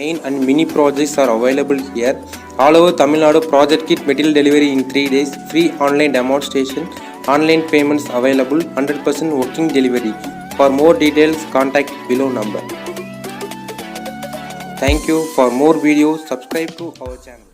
Main and mini projects are available here. All over Tamil Nadu, project kit material delivery in 3 days, free online demonstration, online payments available, 100% working delivery. For more details, contact below number. Thank you. For more videos, subscribe to our channel.